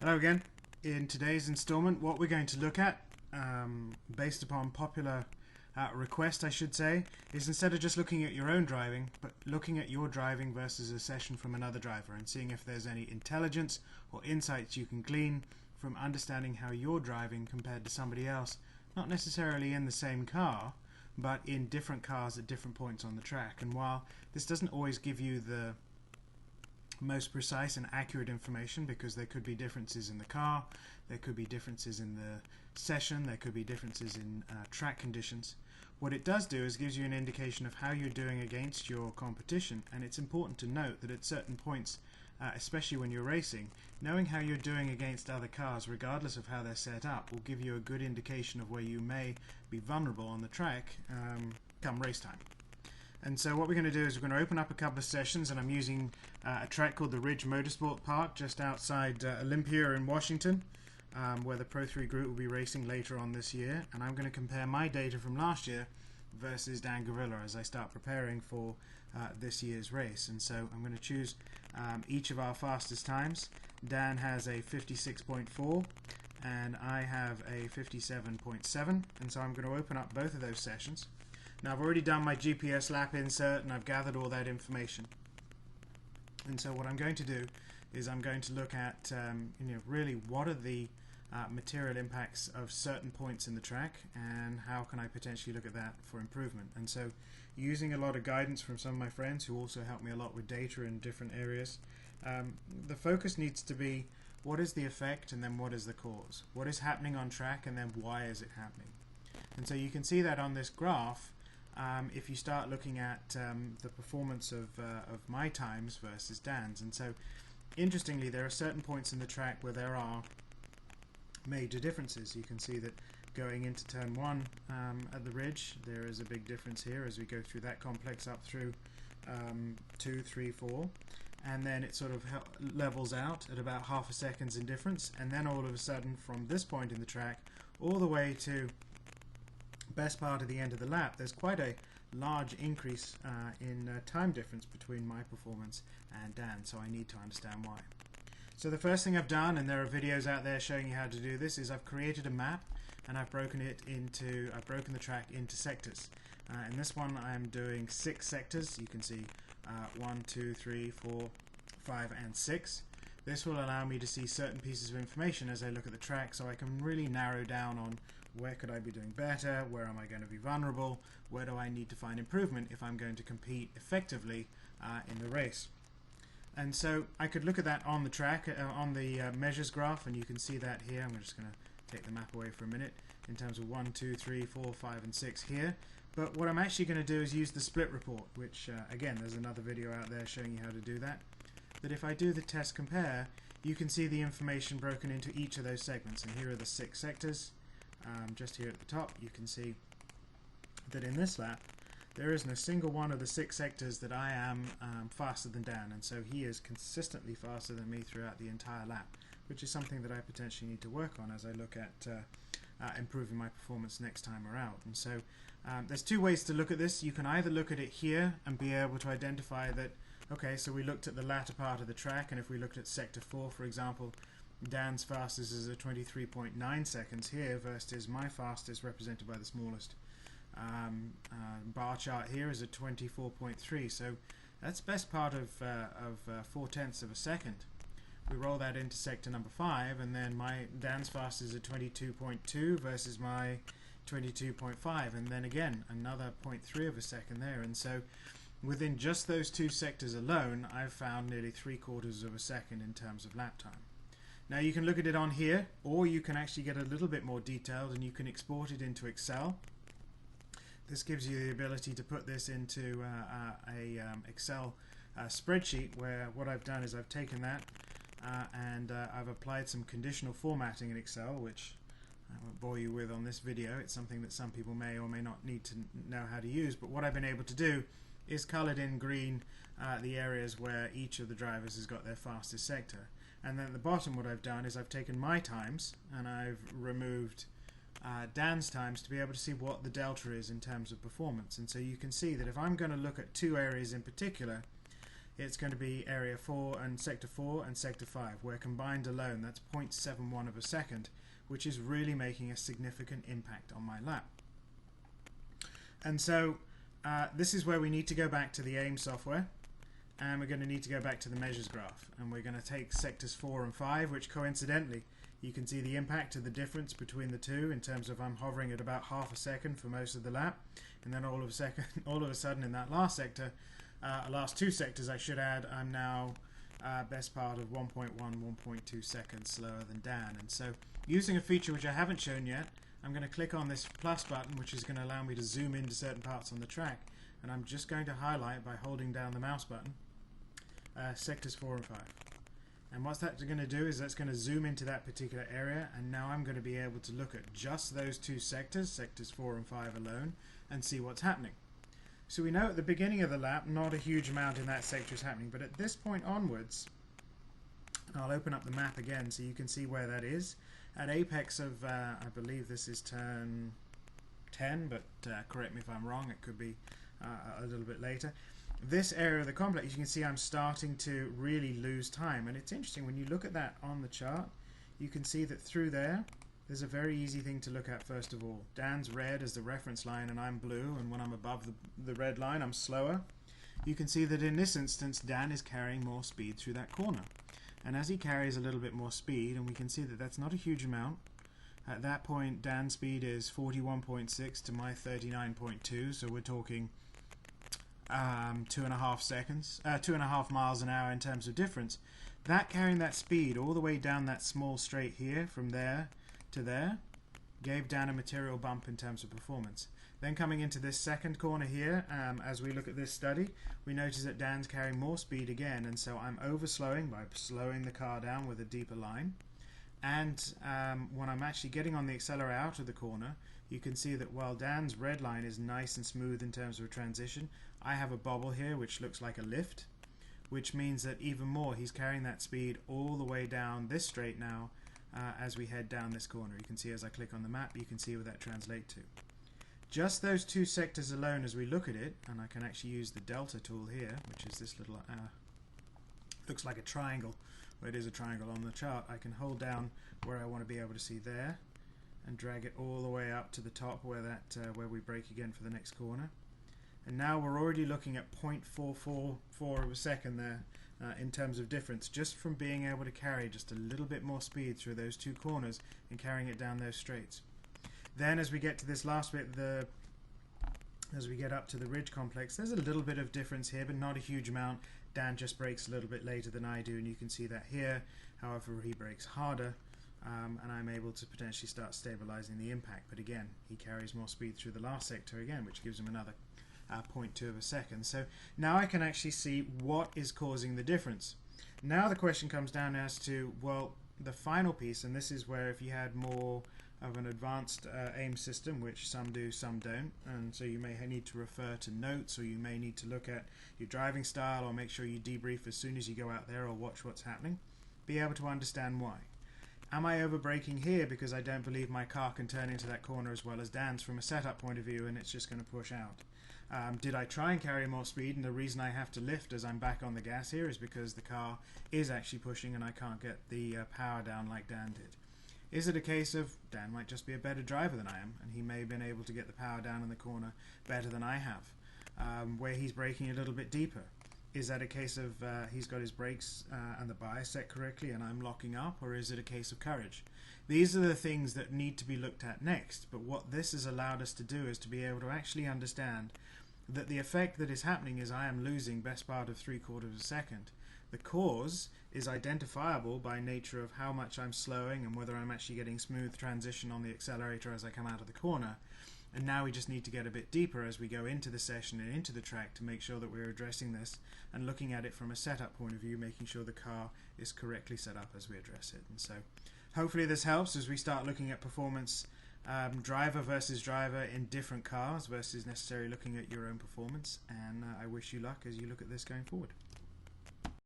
Hello again. In today's installment, what we're going to look at, based upon popular request I should say, is instead of just looking at your own driving, but looking at your driving versus a session from another driver and seeing if there's any intelligence or insights you can glean from understanding how you're driving compared to somebody else, not necessarily in the same car, but in different cars at different points on the track. And while this doesn't always give you the most precise and accurate information, because there could be differences in the car, there could be differences in the session, there could be differences in track conditions, what it does do is gives you an indication of how you're doing against your competition. And it's important to note that at certain points, especially when you're racing, knowing how you're doing against other cars regardless of how they're set up will give you a good indication of where you may be vulnerable on the track come race time. And so what we're going to do is we're going to open up a couple of sessions, and I'm using a track called the Ridge Motorsport Park just outside Olympia in Washington, where the Pro 3 group will be racing later on this year. And I'm going to compare my data from last year versus Dan Gavilla as I start preparing for this year's race. And so I'm going to choose each of our fastest times. Dan has a 56.4 and I have a 57.7, and so I'm going to open up both of those sessions. Now I've already done my GPS lap insert and I've gathered all that information, and so what I'm going to do is I'm going to look at really what are the material impacts of certain points in the track and how can I potentially look at that for improvement. And so using a lot of guidance from some of my friends who also help me a lot with data in different areas, the focus needs to be what is the effect and then what is the cause, what is happening on track and then why is it happening. And so you can see that on this graph. If you start looking at the performance of my times versus Dan's. And so interestingly, there are certain points in the track where there are major differences. You can see that going into turn 1 at the ridge, there is a big difference here as we go through that complex up through 2, 3, 4, and then it sort of levels out at about half a second's in difference, and then all of a sudden from this point in the track all the way to best part of the end of the lap, there's quite a large increase in time difference between my performance and Dan, so I need to understand why. So the first thing I've done, and there are videos out there showing you how to do this, is I've created a map and I've broken the track into sectors. In this one I'm doing 6 sectors. You can see 1, 2, 3, 4, 5 and 6. This will allow me to see certain pieces of information as I look at the track, so I can really narrow down on where could I be doing better, where am I going to be vulnerable, where do I need to find improvement if I'm going to compete effectively in the race. And so I could look at that on the track, on the measures graph, and you can see that here. I'm just going to take the map away for a minute in terms of 1, 2, 3, 4, 5 and 6 here. But what I'm actually going to do is use the split report, which again there's another video out there showing you how to do that. That if I do the test compare, you can see the information broken into each of those segments, and here are the 6 sectors. Just here at the top you can see that in this lap there isn't a single one of the 6 sectors that I am faster than Dan, and so he is consistently faster than me throughout the entire lap, which is something that I potentially need to work on as I look at improving my performance next time around. And so there's 2 ways to look at this. You can either look at it here and be able to identify that, okay, so we looked at the latter part of the track, and if we looked at sector 4 for example, Dan's fastest is a 23.9 seconds here versus my fastest, represented by the smallest bar chart here, is a 24.3. So that's best part of 4/10 of a second. We roll that into sector number 5, and then Dan's fastest is a 22.2 versus my 22.5, and then again another 0.3 of a second there. And so within just those 2 sectors alone, I've found nearly 3/4 of a second in terms of lap time. Now you can look at it on here, or you can actually get a little bit more detailed and you can export it into Excel. This gives you the ability to put this into a Excel spreadsheet, where what I've done is I've taken that and I've applied some conditional formatting in Excel, which I won't bore you with on this video. It's something that some people may or may not need to know how to use, but what I've been able to do is colored in green the areas where each of the drivers has got their fastest sector. And then at the bottom what I've done is I've taken my times and I've removed Dan's times to be able to see what the delta is in terms of performance. And so you can see that if I'm going to look at 2 areas in particular, it's going to be area 4 and sector 4 and sector 5, where combined alone that's 0.71 of a second, which is really making a significant impact on my lap. And so this is where we need to go back to the AiM software, and we're going to need to go back to the measures graph, and we're going to take sectors 4 and 5, which coincidentally you can see the impact of the difference between the two in terms of I'm hovering at about half a second for most of the lap, and then all of a sudden in that last sector, last two sectors I should add, I'm now best part of 1.1, 1.2 seconds slower than Dan. And so using a feature which I haven't shown yet, I'm going to click on this plus button, which is going to allow me to zoom into certain parts on the track, and I'm just going to highlight by holding down the mouse button sectors 4 and 5. And what that's going to do is that's going to zoom into that particular area, and now I'm going to be able to look at just those two sectors, sectors 4 and 5 alone, and see what's happening. So we know at the beginning of the lap not a huge amount in that sector is happening, but at this point onwards, I'll open up the map again so you can see where that is. At apex of, I believe this is turn 10, but correct me if I'm wrong, it could be a little bit later. This area of the complex, you can see I'm starting to really lose time, and it's interesting when you look at that on the chart, you can see that through there's a very easy thing to look at. First of all, Dan's red as the reference line and I'm blue, and when I'm above the red line I'm slower. You can see that in this instance Dan is carrying more speed through that corner, and as he carries a little bit more speed, and we can see that that's not a huge amount, at that point Dan's speed is 41.6 to my 39.2, so we're talking 2.5 miles an hour in terms of difference. That carrying that speed all the way down that small straight here from there to there gave Dan a material bump in terms of performance. Then coming into this second corner here, as we look at this study, we notice that Dan's carrying more speed again, and so I'm overslowing by slowing the car down with a deeper line. And when I'm actually getting on the accelerator out of the corner, you can see that while Dan's red line is nice and smooth in terms of transition, I have a bobble here which looks like a lift, which means that even more he's carrying that speed all the way down this straight now as we head down this corner. You can see as I click on the map, you can see what that translates to. Just those two sectors alone as we look at it, and I can actually use the delta tool here, which is this little, looks like a triangle, where it is a triangle on the chart. I can hold down where I want to be able to see there, and drag it all the way up to the top where where we break again for the next corner. And now we're already looking at 0.444 of a second there in terms of difference, just from being able to carry just a little bit more speed through those two corners and carrying it down those straights. Then as we get to this last bit, as we get up to the ridge complex, there's a little bit of difference here, but not a huge amount. Dan just brakes a little bit later than I do, and you can see that here. However, he brakes harder, and I'm able to potentially start stabilizing the impact. But again, he carries more speed through the last sector again, which gives him another 0.2 of a second. So now I can actually see what is causing the difference. Now the question comes down as to, well, the final piece, and this is where if you had more of an advanced AiM system, which some do, some don't, and so you may need to refer to notes, or you may need to look at your driving style, or make sure you debrief as soon as you go out there, or watch what's happening, be able to understand why. Am I over braking here because I don't believe my car can turn into that corner as well as Dan's from a setup point of view, and it's just going to push out? Did I try and carry more speed, and the reason I have to lift as I'm back on the gas here is because the car is actually pushing and I can't get the power down like Dan did? Is it a case of Dan might just be a better driver than I am, and he may have been able to get the power down in the corner better than I have, where he's braking a little bit deeper? Is that a case of he's got his brakes and the bias set correctly and I'm locking up, or is it a case of courage? These are the things that need to be looked at next, but what this has allowed us to do is to be able to actually understand that the effect that is happening is I am losing best part of 3/4 of a second. The cause is identifiable by nature of how much I'm slowing and whether I'm actually getting smooth transition on the accelerator as I come out of the corner. And now we just need to get a bit deeper as we go into the session and into the track to make sure that we're addressing this and looking at it from a setup point of view, making sure the car is correctly set up as we address it. And so hopefully this helps as we start looking at performance, driver versus driver in different cars versus necessarily looking at your own performance. And I wish you luck as you look at this going forward.